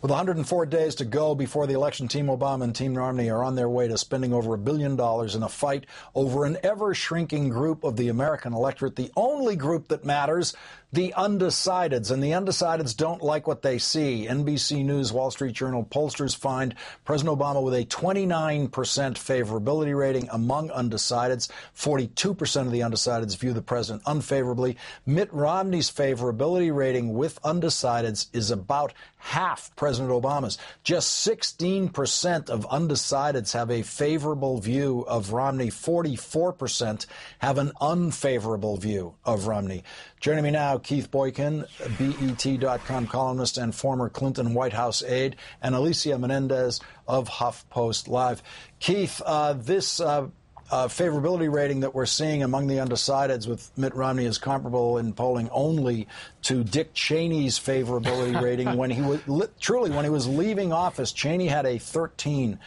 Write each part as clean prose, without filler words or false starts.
With 104 days to go before the election, Team Obama and Team Romney are on their way to spending over $1 billion in a fight over an ever-shrinking group of the American electorate, the only group that matters, the undecideds. And the undecideds don't like what they see. NBC News, Wall Street Journal pollsters find President Obama with a 29% favorability rating among undecideds. 42% of the undecideds view the president unfavorably. Mitt Romney's favorability rating with undecideds is about half President Obama's. Just 16% of undecideds have a favorable view of Romney. 44% have an unfavorable view of Romney. Joining me now, Keith Boykin, BET.com columnist and former Clinton White House aide, and Alicia Menendez of HuffPost Live. Keith, this favorability rating that we're seeing among the undecideds with Mitt Romney is comparable in polling only to Dick Cheney's favorability rating when he was when he was leaving office. Cheney had a 13,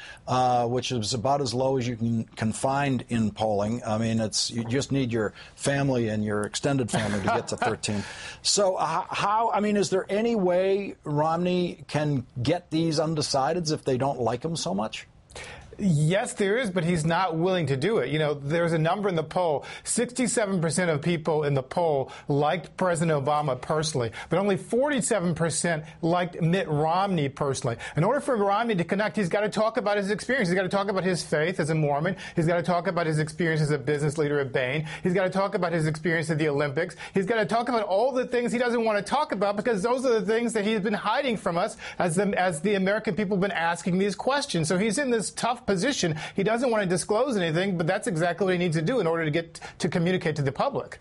which is about as low as you can find in polling. I mean, you just need your family and your extended family to get to 13. So is there any way Romney can get these undecideds if they don't like him so much? Yes, there is, but he's not willing to do it. You know, there's a number in the poll. 67% of people in the poll liked President Obama personally, but only 47% liked Mitt Romney personally. In order for Romney to connect, he's got to talk about his experience. He's got to talk about his faith as a Mormon. He's got to talk about his experience as a business leader at Bain. He's got to talk about his experience at the Olympics. He's got to talk about all the things he doesn't want to talk about because those are the things that he's been hiding from us as the American people have been asking these questions. So he's in this tough position. He doesn't want to disclose anything, but that's exactly what he needs to do in order to get to communicate to the public.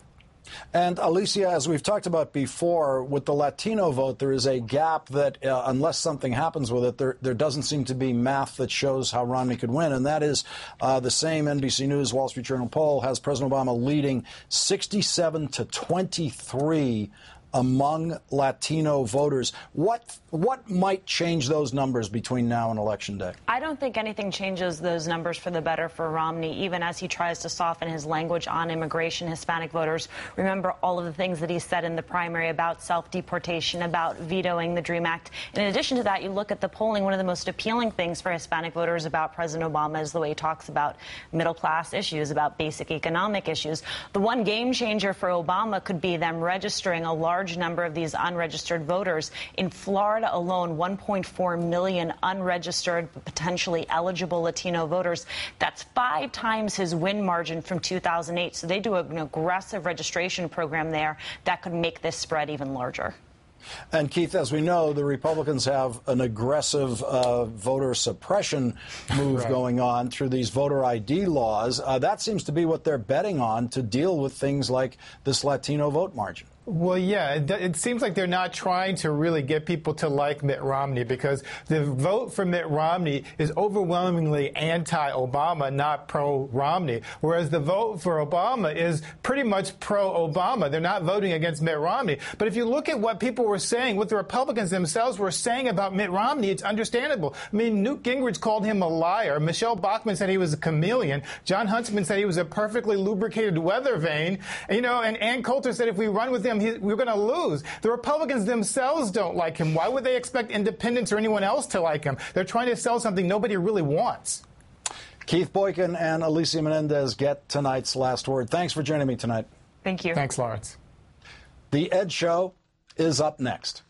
And Alicia, as we've talked about before, with the Latino vote, there is a gap that unless something happens with it, there doesn't seem to be math that shows how Romney could win. And that is the same NBC News, Wall Street Journal poll has President Obama leading 67-23 among Latino voters. What might change those numbers between now and Election Day? I don't think anything changes those numbers for the better for Romney, even as he tries to soften his language on immigration. Hispanic voters remember all of the things that he said in the primary about self-deportation, about vetoing the DREAM Act. In addition to that, you look at the polling, one of the most appealing things for Hispanic voters about President Obama is the way he talks about middle-class issues, about basic economic issues. The one game changer for Obama could be them registering a large number of these unregistered voters. In Florida alone, 1.4 million unregistered, but potentially eligible Latino voters. That's 5 times his win margin from 2008. So they do an aggressive registration program there that could make this spread even larger. And, Keith, as we know, the Republicans have an aggressive voter suppression move going on through these voter ID laws. That seems to be what they're betting on to deal with things like this Latino vote margin. Well, yeah, it seems like they're not trying to really get people to like Mitt Romney because the vote for Mitt Romney is overwhelmingly anti-Obama, not pro-Romney, whereas the vote for Obama is pretty much pro-Obama. They're not voting against Mitt Romney. But if you look at what people were saying, what the Republicans themselves were saying about Mitt Romney, it's understandable. I mean, Newt Gingrich called him a liar. Michelle Bachmann said he was a chameleon. John Huntsman said he was a perfectly lubricated weather vane. And Ann Coulter said if we run with him, we're going to lose. The Republicans themselves don't like him. Why would they expect independents or anyone else to like him? They're trying to sell something nobody really wants. Keith Boykin and Alicia Menendez get tonight's last word. Thanks for joining me tonight. Thank you. Thanks, Lawrence. The Ed Show is up next.